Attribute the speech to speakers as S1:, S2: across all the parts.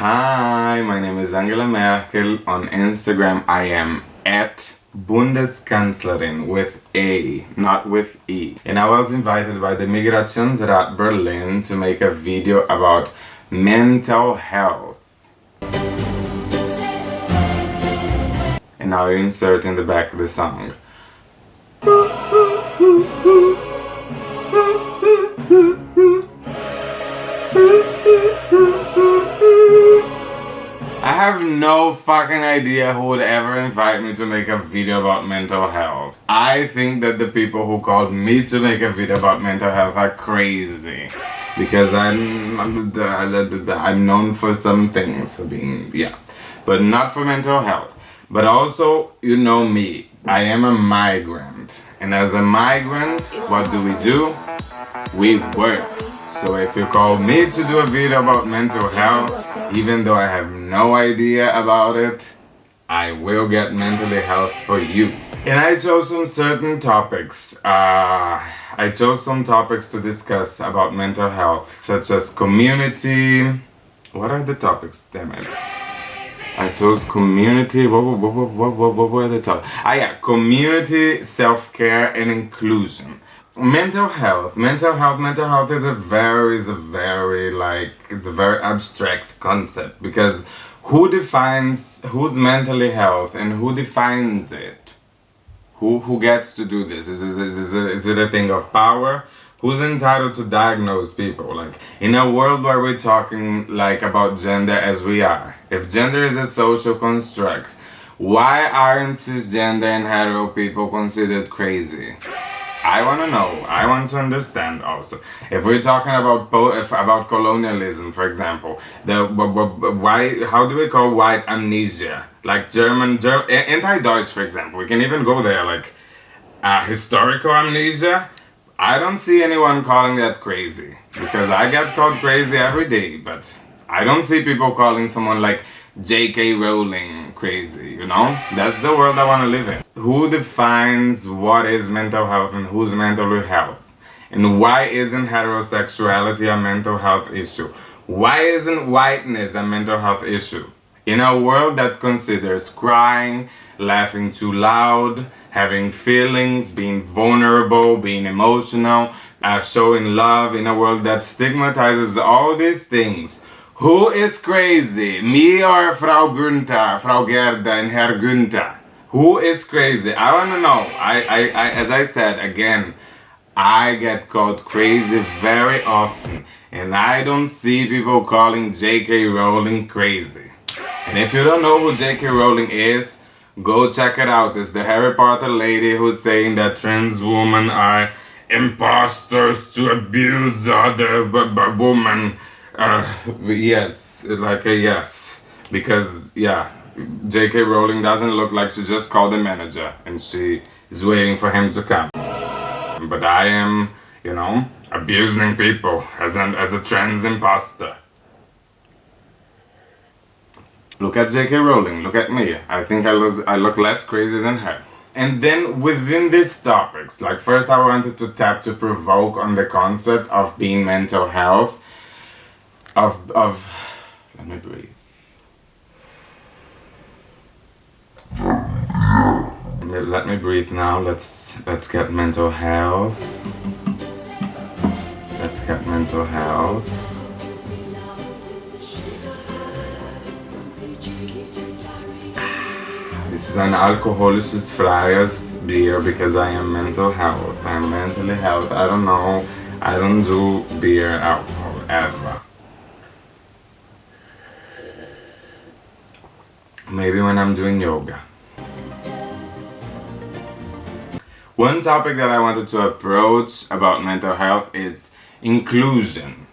S1: Hi, my name is Angela Merkel. On Instagram, I am at Bundeskanzlerin with A, not with E. And I was invited by the Migrationsrat Berlin to make a video about mental health. And now you insert in the back of the song. I have no fucking idea who would ever invite me to make a video about mental health. I think that the people who called me to make a video about mental health are crazy. Because I'm known for some things, for being, but not for mental health. But also, you know me, I am a migrant. And as a migrant, what do? We work. So if you call me to do a video about mental health, even though I have no idea about it, I will get mentally health for you. And I chose some certain topics. I chose some topics to discuss about mental health, such as community. What are the topics? Damn it. I chose community. What were the topics? Community, self-care, and inclusion. Mental health is a very abstract concept, because who defines who's mentally health and who defines it? Who gets to do this? Is it a thing of power? Who's entitled to diagnose people? Like, in a world where we're talking like about gender as we are, if gender is a social construct, why aren't cisgender and hetero people considered crazy? I want to know. I want to understand also. If we're talking about colonialism, for example, how do we call white amnesia? Like German anti-Deutsch, for example. We can even go there, like historical amnesia. I don't see anyone calling that crazy, because I get called crazy every day, but I don't see people calling someone like J.K. Rowling crazy, you know? That's the world I want to live in. Who defines what is mental health and who's mental health? And why isn't heterosexuality a mental health issue? Why isn't whiteness a mental health issue? In a world that considers crying, laughing too loud, having feelings, being vulnerable, being emotional, showing love, in a world that stigmatizes all these things, who is crazy? Me or Frau Günther, Frau Gerda and Herr Günther? Who is crazy? I want to know. As I said, again, I get called crazy very often. And I don't see people calling J.K. Rowling crazy. And if you don't know who J.K. Rowling is, go check it out. It's the Harry Potter lady who's saying that trans women are imposters to abuse other women. Yes, like a yes. Because, J.K. Rowling doesn't look like she just called a manager and she is waiting for him to come. But I am, abusing people as a trans imposter. Look at J.K. Rowling, look at me. I think I look less crazy than her. And then within these topics, like first I wanted to provoke on the concept of being mental health, let me breathe. Let me breathe now. Let's get mental health. Let's get mental health. This is an alcoholisches freies beer because I am mental health. I am mentally health. I don't know. I don't do beer alcohol ever. Maybe when I'm doing yoga. One topic that I wanted to approach about mental health is inclusion.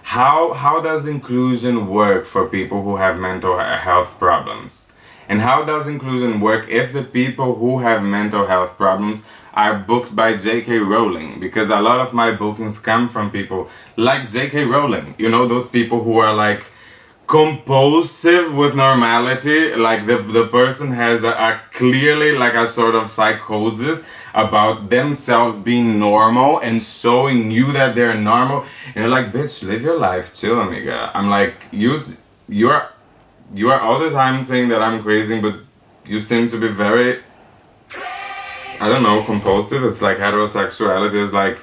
S1: How does inclusion work for people who have mental health problems? And how does inclusion work if the people who have mental health problems are booked by J.K. Rowling? Because a lot of my bookings come from people like J.K. Rowling. You know, those people who are like compulsive with normality, like the person has a clearly like a sort of psychosis about themselves being normal and showing you that they're normal, and you're like, bitch, live your life, chill, amiga. I'm like, you are all the time saying that I'm crazy, but you seem to be very, I don't know, compulsive. It's like heterosexuality is like,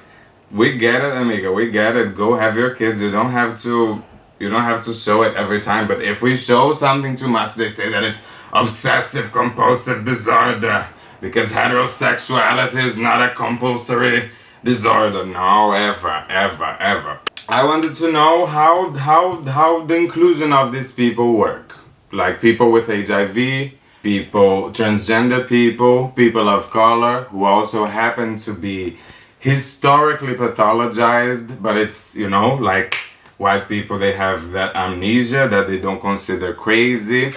S1: we get it, amiga, we get it. Go have your kids. You don't have to show it every time. But if we show something too much, they say that it's obsessive compulsive disorder. Because heterosexuality is not a compulsory disorder. No, ever, ever, ever. I wanted to know how the inclusion of these people work. Like people with HIV, people, transgender people, people of color who also happen to be historically pathologized, but it's, you know, like white people, they have that amnesia that they don't consider crazy.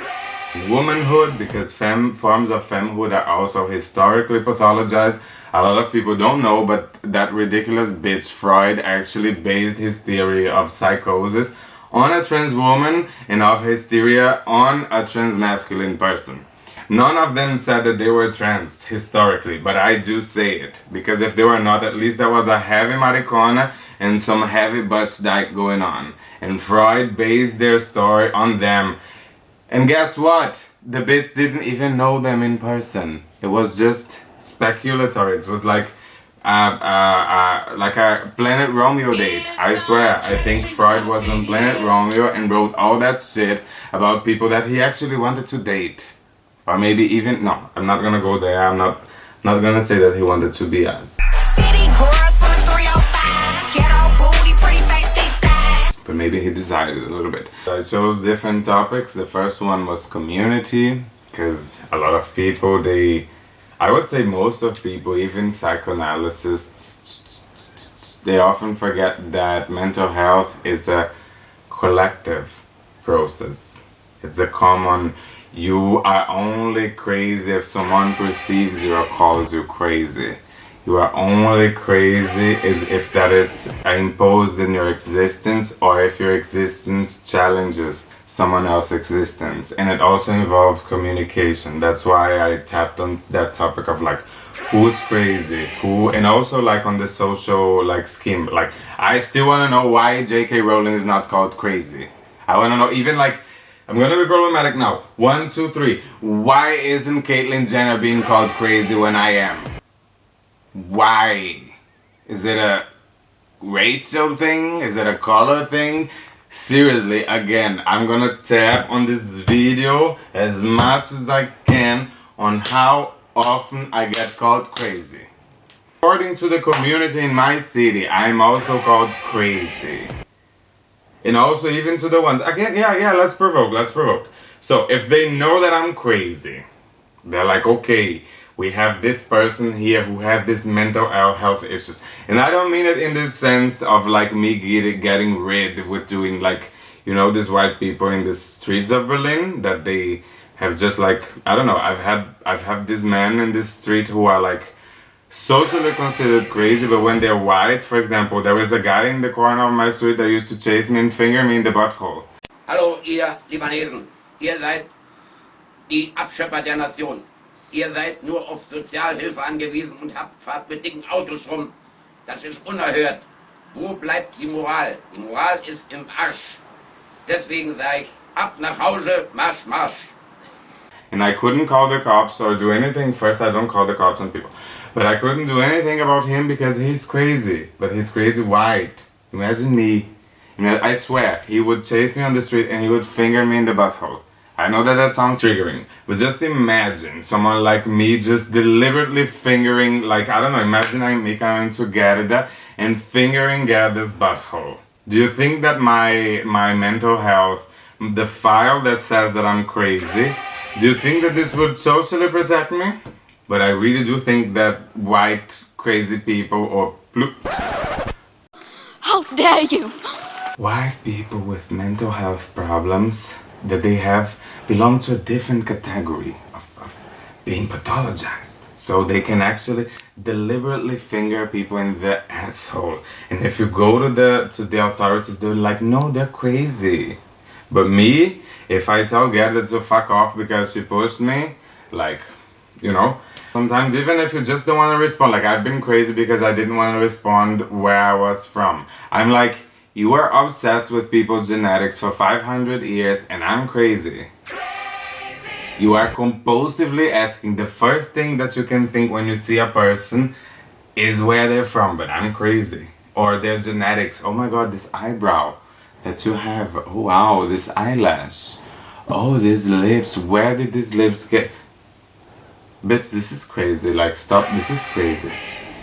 S1: Womanhood, because forms of femmehood are also historically pathologized. A lot of people don't know, but that ridiculous bitch Freud actually based his theory of psychosis on a trans woman and of hysteria on a transmasculine person. None of them said that they were trans historically, but I do say it. Because if they were not, at least there was a heavy maricona and some heavy butch dyke going on. And Freud based their story on them. And guess what? The bitch didn't even know them in person. It was just speculatory. It was like a Planet Romeo date. I swear, I think Freud was on Planet Romeo and wrote all that shit about people that he actually wanted to date. Or maybe even, no, I'm not gonna go there. I'm not gonna say that he wanted to be us. City girls from the 305, ghetto booty, pretty face, thick thighs. But maybe he decided a little bit. I chose different topics. The first one was community, because a lot of people, I would say most of people, even psychoanalysts, they often forget that mental health is a collective process. It's a common. You are only crazy if someone perceives you or calls you crazy. You are only crazy if that is imposed in your existence or if your existence challenges someone else's existence. And it also involves communication. That's why I tapped on that topic of like, who's crazy, who, and also like on the social like scheme. Like, I still want to know why J.K. Rowling is not called crazy. I want to know, even like, I'm gonna be problematic now. 1, 2, 3. Why isn't Caitlyn Jenner being called crazy when I am? Why? Is it a racial thing? Is it a color thing? Seriously, again, I'm gonna tap on this video as much as I can on how often I get called crazy. According to the community in my city, I'm also called crazy. And also even to the ones, again, yeah, let's provoke. So if they know that I'm crazy, they're like, okay, we have this person here who have this mental health issues. And I don't mean it in the sense of like me getting rid with doing like, you know, these white people in the streets of Berlin that they have just like, I don't know, I've had these men in this street who are like socially considered crazy, but when they're white, for example, there was a guy in the corner of my street that used to chase me and finger me in the butthole.
S2: Hallo, ihr Libanesen. Ihr seid die Abschöpfer der Nation. Ihr seid nur auf Sozialhilfe angewiesen und fahrt mit dicken Autos rum. Das ist unerhört. Wo bleibt die Moral? Die Moral ist im Arsch. Deswegen sage ich, ab nach Hause, Marsch, Marsch.
S1: And I couldn't call the cops or do anything. First, I don't call the cops on people. But I couldn't do anything about him because he's crazy. But he's crazy white. Imagine me. I swear, he would chase me on the street and he would finger me in the butthole. I know that sounds triggering, but just imagine someone like me just deliberately fingering, like, I don't know, imagine me coming to Gerda and fingering Gerda's butthole. Do you think that my mental health, the file that says that I'm crazy, do you think that this would socially protect me? But I really do think that white crazy people or
S3: how dare you!
S1: White people with mental health problems that they have belong to a different category of being pathologized. So they can actually deliberately finger people in the asshole. And if you go to the authorities, they're like, no, they're crazy. But me, if I tell Gerda to fuck off because she pushed me, like, you know, sometimes even if you just don't want to respond, like I've been crazy because I didn't want to respond where I was from. I'm like, You are obsessed with people's genetics for 500 years and I'm crazy. You are compulsively asking the first thing that you can think when you see a person is where they're from, but I'm crazy. Or their genetics. Oh my god, this eyebrow that you have. Oh wow, this eyelash. Oh, these lips. Where did these lips get? Bitch, this is crazy. Like, stop. This is crazy.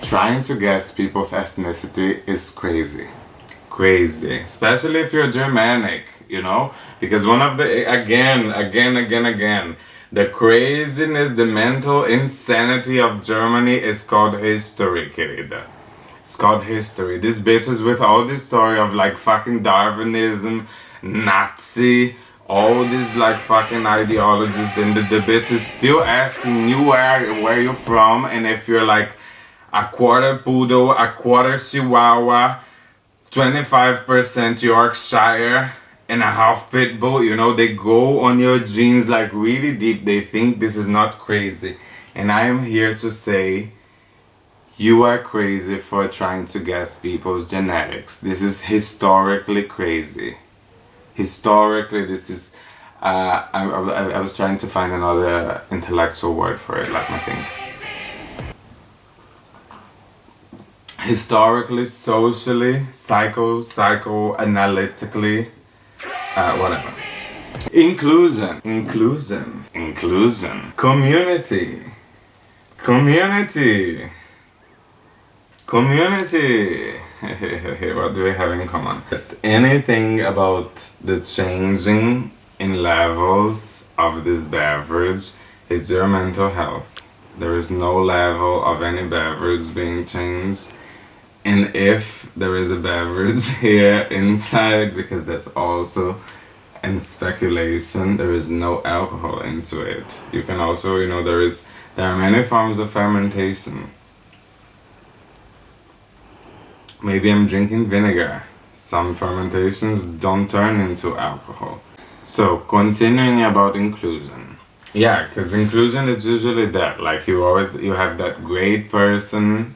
S1: Trying to guess people's ethnicity is crazy. Crazy. Especially if you're Germanic, you know? Because one of the, again, the craziness, the mental insanity of Germany is called history, querida. It's called history. These bitches with all this story of like fucking Darwinism, Nazi, all these like fucking ideologies, then the bitch is still asking you where you're from, and if you're like a quarter poodle, a quarter chihuahua, 25% Yorkshire, and a half pit bull, you know, they go on your genes like really deep. They think this is not crazy. And I am here to say, you are crazy for trying to guess people's genetics. This is historically crazy. Historically, this is, I was trying to find another intellectual word for it, let me think. Historically, socially, psychoanalytically, whatever. Inclusion, community, what do we have in common? Yes, anything about the changing in levels of this beverage, it's your mental health. There is no level of any beverage being changed. And if there is a beverage here inside, because that's also in speculation, there is no alcohol into it. You can also, you know, there are many forms of fermentation. Maybe I'm drinking vinegar. Some fermentations don't turn into alcohol. So, continuing about inclusion. Yeah, because inclusion is usually that. Like you have that great person,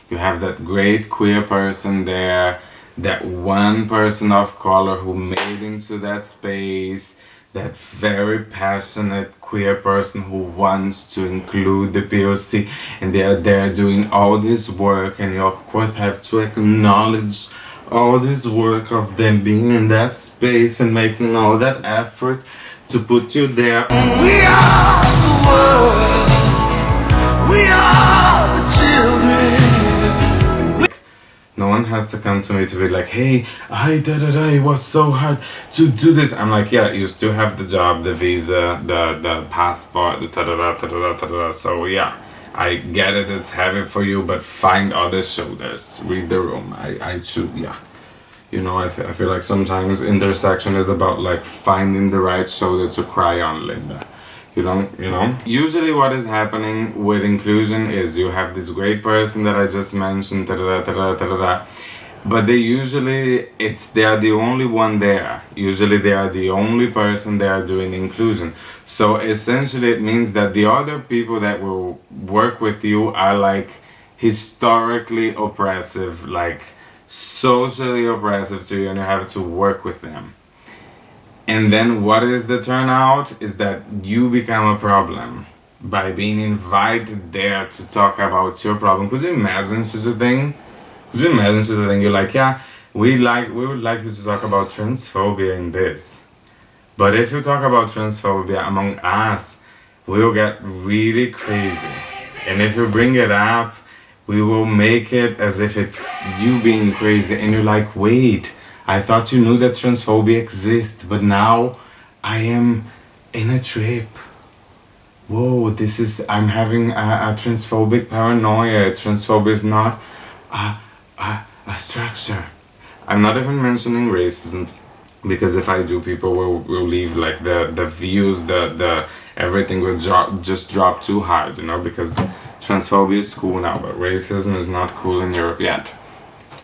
S1: you have that great queer person there, that one person of color who made into that space, that very passionate queer person who wants to include the POC, and they are there doing all this work, and you of course have to acknowledge all this work of them being in that space and making all that effort to put you there. We are the world. We are the children. No one has to come to me to be like, hey, it was so hard to do this. I'm like, yeah, you still have the job, the visa, the passport, the so yeah, I get it, it's heavy for you, but find other shoulders. Read the room. I choose, yeah. You know, I feel like sometimes intersection is about like finding the right shoulder to cry on, Linda. You know? Usually what is happening with inclusion is you have this great person that I just mentioned, but they are the only one there. Usually they are the only person there doing inclusion. So essentially it means that the other people that will work with you are like historically oppressive, like socially oppressive to you, and you have to work with them. And then what is the turnout is that you become a problem by being invited there to talk about your problem. Could you imagine such a thing? You're like, yeah, we would like you to talk about transphobia in this. But if you talk about transphobia among us, we will get really crazy. And if you bring it up, we will make it as if it's you being crazy, and you're like, wait, I thought you knew that transphobia exists, but now I am in a trip. Whoa, I'm having a transphobic paranoia. Transphobia is not a structure. I'm not even mentioning racism, because if I do, people will leave, like the views, the everything will just drop too hard, you know, because transphobia is cool now, but racism is not cool in Europe yet.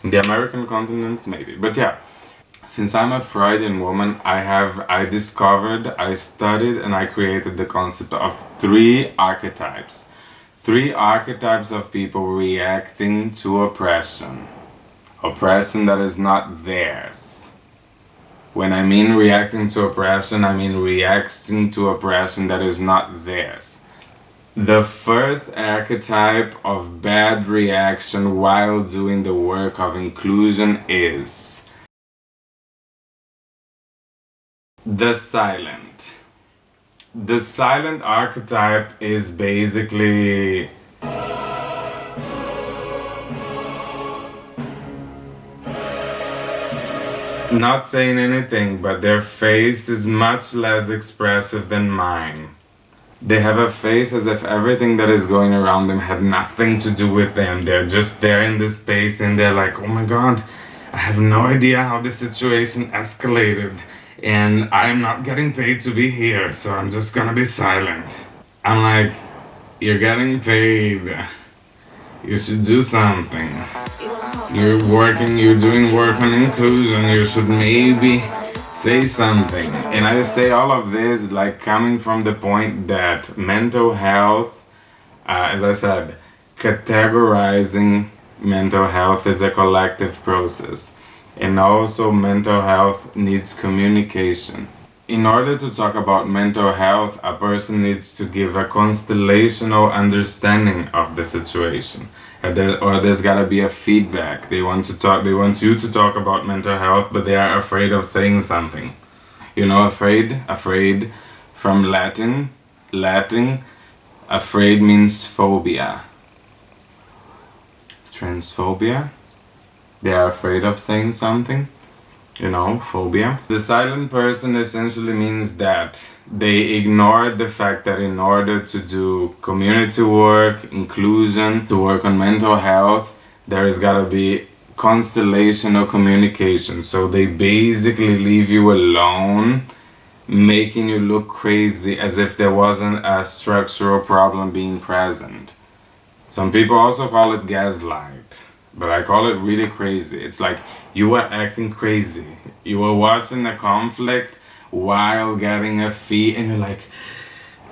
S1: In the American continent, maybe, but yeah. Since I'm a Freudian woman, I studied and I created the concept of 3 archetypes. 3 archetypes of people reacting to oppression. oppression that is not theirs. When I mean reacting to oppression, I mean reacting to oppression that is not theirs. The first archetype of bad reaction while doing the work of inclusion is the silent. The silent archetype is basically not saying anything, but their face is much less expressive than mine. They have a face as if everything that is going around them had nothing to do with them. They're just there in this space and they're like, oh my god, I have no idea how this situation escalated and I'm not getting paid to be here, so I'm just gonna be silent. I'm like, you're getting paid. You should do something. You're doing work on inclusion, you should maybe say something. And I say all of this like coming from the point that mental health, as I said, categorizing mental health is a collective process. And also mental health needs communication. In order to talk about mental health, a person needs to give a constellational understanding of the situation. Or there's gotta be a feedback. They want you to talk about mental health, but they are afraid of saying something. You know, afraid from Latin, afraid means phobia. Transphobia, they are afraid of saying something, you know, phobia. The silent person essentially means that they ignored the fact that in order to do community work, inclusion, to work on mental health, there's gotta be constellational communication. So they basically leave you alone, making you look crazy as if there wasn't a structural problem being present. Some people also call it gaslight, but I call it really crazy. It's like you are acting crazy. You are watching a conflict while getting a fee and you're like,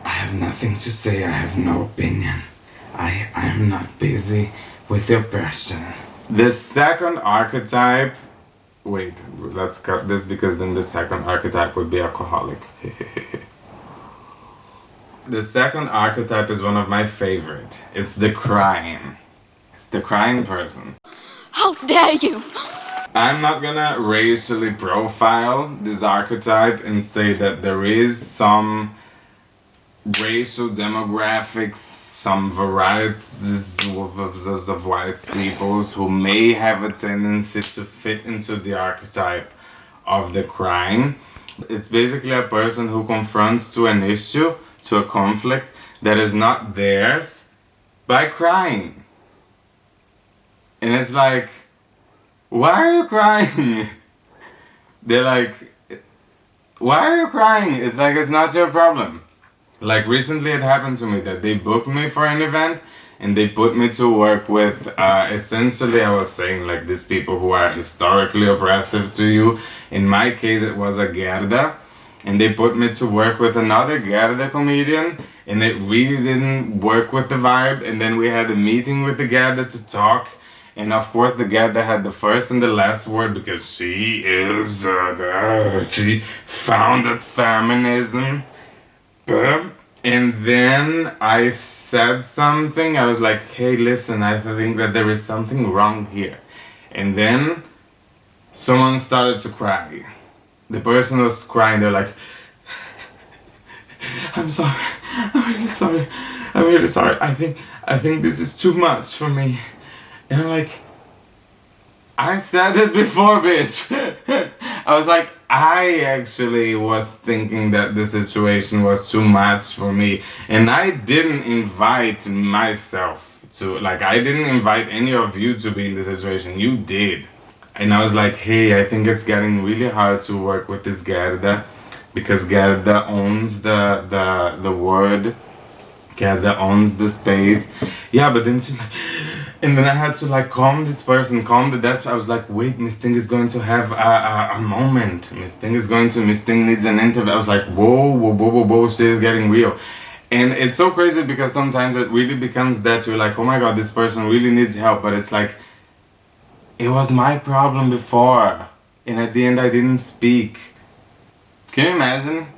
S1: I have nothing to say, I have no opinion. I am not busy with the oppression. The second archetype, wait, let's cut this because then the second archetype would be alcoholic. The second archetype is one of my favorite. It's the crying. It's the crying person.
S3: How dare you!
S1: I'm not gonna racially profile this archetype and say that there is some racial demographics, some varieties of white peoples who may have a tendency to fit into the archetype of the crying. It's basically a person who confronts to an issue, to a conflict that is not theirs by crying. And it's like, why are you crying? They're like, why are you crying? It's like, it's not your problem. Like recently it happened to me that they booked me for an event and they put me to work with, essentially I was saying like these people who are historically oppressive to you. In my case it was a Gerda. And they put me to work with another Gerda comedian and it really didn't work with the vibe. And then we had a meeting with the Gerda to talk. And of course the Gerda had the first and the last word because she is, she founded feminism. And then I said something, I was like, hey listen, I think that there is something wrong here. And then someone started to cry. The person was crying, they're like, I'm sorry, I'm really sorry, I'm really sorry, I think this is too much for me. And I'm like, I said it before, bitch. I was like, I actually was thinking that the situation was too much for me. And I didn't invite myself to, like, I didn't invite any of you to be in the situation. You did. And I was like, hey, I think it's getting really hard to work with this Gerda. Because Gerda owns the word. Gerda owns the space. Yeah, but then she's like... And then I had to like calm this person, calm the desk. I was like, wait, Miss Thing is going to have a moment. Miss Thing needs an interview. I was like, whoa, shit is getting real. And it's so crazy because sometimes it really becomes that you're like, oh my god, this person really needs help. But it's like, It was my problem before, and at the end I didn't speak. Can you imagine?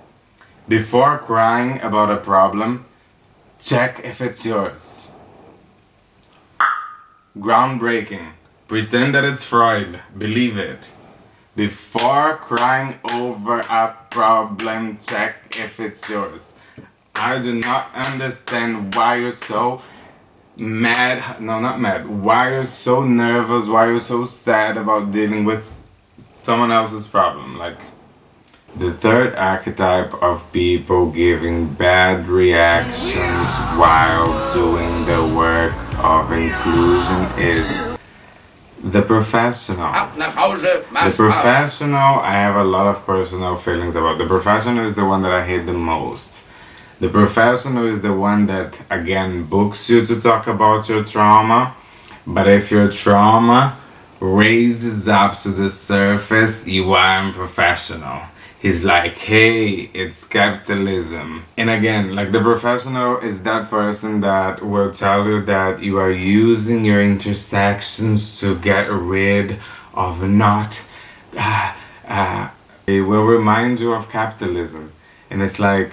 S1: Before crying about a problem, check if it's yours. Groundbreaking. Pretend that it's Freud. Believe it. Before crying over a problem, check if it's yours. I do not understand why you're so mad. No, not mad. Why you're so nervous, why you're so sad about dealing with someone else's problem. Like, the third archetype of people giving bad reactions while doing the work of inclusion is the professional.
S2: Ab nach Hause,
S1: The
S2: Marsch,
S1: professional, I have a lot of personal feelings about. The professional is the one that I hate the most. The professional is the one that, again, books you to talk about your trauma, but if your trauma raises up to the surface, you are unprofessional. He's like, hey, it's capitalism. And again, like, the professional is that person that will tell you that you are using your intersections to get rid of not. It will remind you of capitalism. And it's like,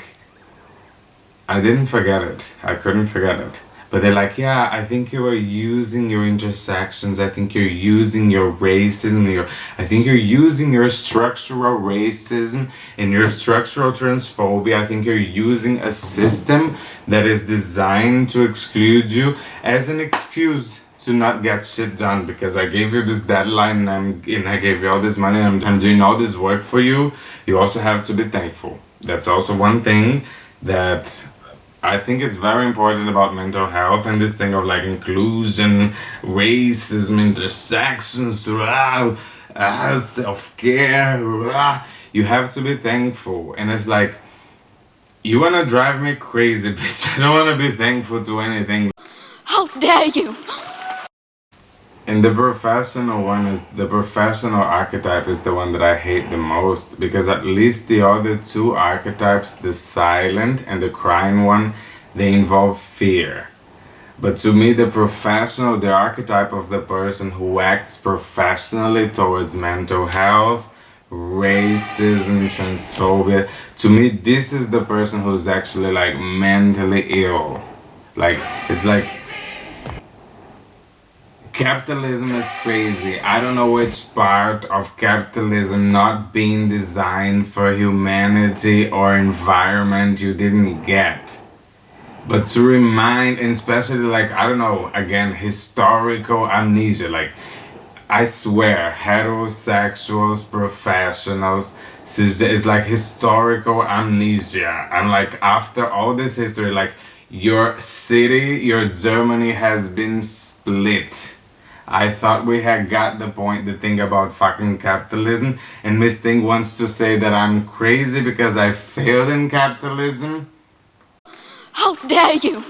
S1: I didn't forget it. I couldn't forget it. But they're like, yeah, I think you are using your intersections. I think you're using your racism. I think you're using your structural racism and your structural transphobia. I think you're using a system that is designed to exclude you as an excuse to not get shit done, because I gave you this deadline and I gave you all this money and I'm doing all this work for you. You also have to be thankful. That's also one thing that I think it's very important about mental health and this thing of like inclusion, racism, intersections, self-care. You have to be thankful. And it's like, you wanna drive me crazy, bitch. I don't wanna be thankful to anything.
S3: How dare you!
S1: And the professional archetype is the one that I hate the most, because at least the other two archetypes, the silent and the crying one, they involve fear. But to me, the archetype of the person who acts professionally towards mental health, racism, transphobia, to me, this is the person who's actually like mentally ill. Like, it's like, capitalism is crazy. I don't know which part of capitalism not being designed for humanity or environment you didn't get. But to remind, and especially like, I don't know, again, historical amnesia. Like, I swear, heterosexuals, professionals, it's like historical amnesia. And like, after all this history, like, your city, your Germany has been split. I thought we had got the point, the thing about fucking capitalism, and Miss Thing wants to say that I'm crazy because I failed in capitalism.
S3: How dare you!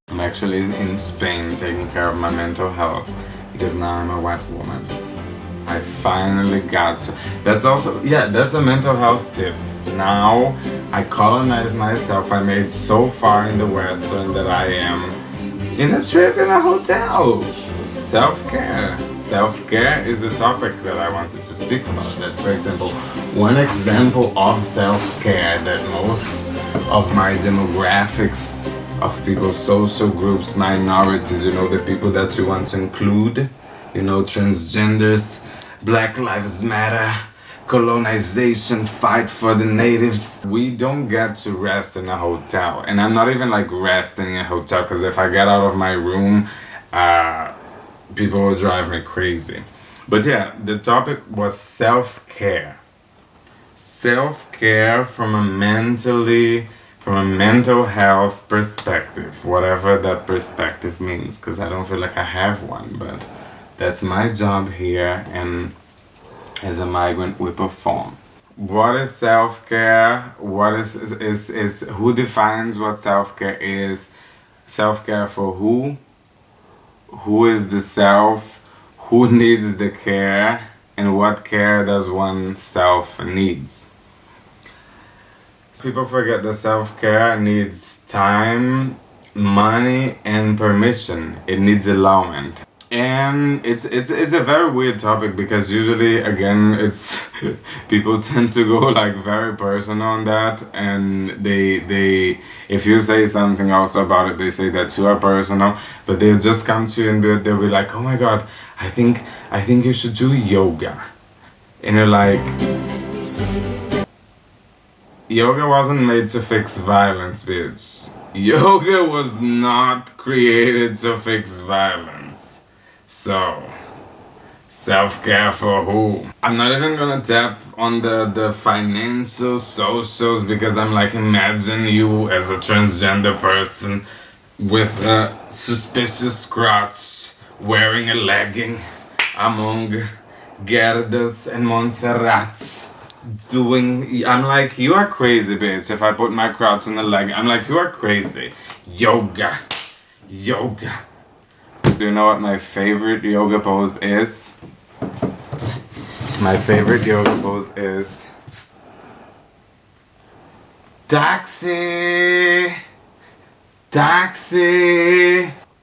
S1: I'm actually in Spain taking care of my mental health because now I'm a white woman. I finally got to. That's also, yeah, that's a mental health tip. Now I colonize myself. I made so far in the Western that I am in a trip in a hotel. Self-care. Self-care is the topic that I wanted to speak about. That's, for example, one example of self-care that most of my demographics of people, social groups, minorities, you know, the people that you want to include, you know, transgenders, Black Lives Matter, colonization, fight for the natives. We don't get to rest in a hotel. And I'm not even like resting in a hotel, because if I get out of my room, people will drive me crazy. But yeah, the topic was self-care. Self-care from a mental health perspective, whatever that perspective means, because I don't feel like I have one, but that's my job here, and as a migrant we perform. What is self-care? What is who defines what self-care is? Self-care for who? Who is the self? Who needs the care? And what care does one self needs? People forget that self-care needs time, money, and permission. It needs allowance. And it's a very weird topic because usually again it's people tend to go like very personal on that, and they if you say something also about it, they say that you are personal, but they'll just come to you and they'll be like, oh my god, I think you should do yoga. And you're like, yoga wasn't made to fix violence, bitch. Yoga was not created to fix violence. So, self-care for who? I'm not even gonna tap on the financial socials because I'm like, imagine you as a transgender person with a suspicious crotch wearing a legging among Gerdas and Montserrats doing. I'm like, you are crazy, bitch. If I put my crotch in the leg, I'm like, you are crazy. Yoga. Do you know what my favorite yoga pose is? My favorite yoga pose is taxi.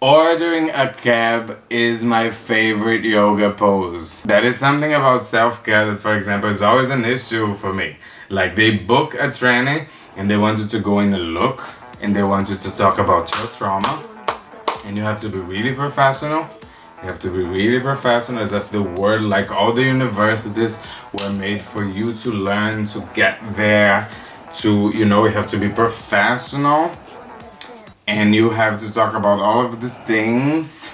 S1: Ordering a cab is my favorite yoga pose. That is something about self-care that, for example, is always an issue for me. Like, they book a tranny and they want you to go in a look and they want you to talk about your trauma, and you have to be really professional. You have to be really professional, as if the word, like all the universities were made for you to learn, to get there, to, you know, you have to be professional. And you have to talk about all of these things.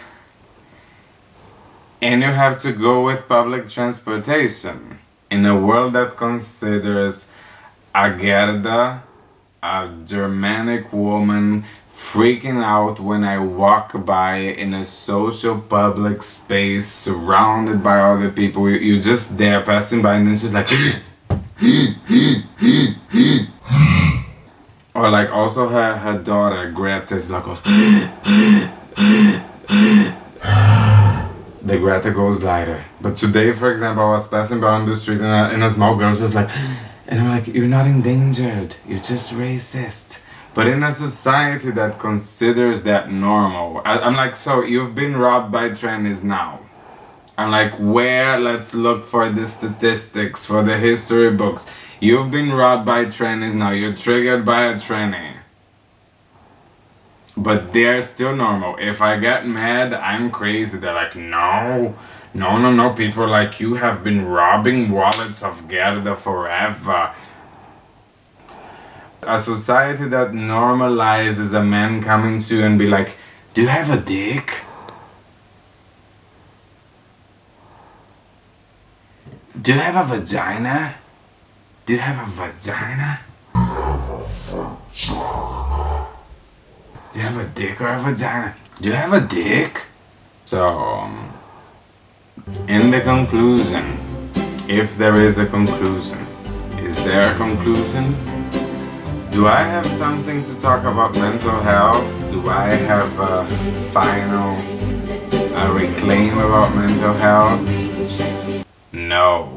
S1: And you have to go with public transportation. In a world that considers a Gerda, a Germanic woman, freaking out when I walk by in a social public space surrounded by other people. You're just there passing by and then she's like or like also her daughter Greta is like the Greta goes lighter. But today, for example, I was passing by on the street and a small girl was like, and I'm like, you're not endangered, you're just racist. But in a society that considers that normal, I'm like, so you've been robbed by trannies now. I'm like, where? Let's look for the statistics, for the history books. You've been robbed by trannies now. You're triggered by a tranny. But they're still normal. If I get mad, I'm crazy. They're like, no. People like you have been robbing wallets of Gerda forever. A society that normalizes a man coming to you and be like, do you have a dick? Do you have a vagina? Do you have a vagina? Do you have a dick or a vagina? Do you have a dick? So, in the conclusion, if there is a conclusion, is there a conclusion? Do I have something to talk about mental health? Do I have a final reclaim about mental health? No.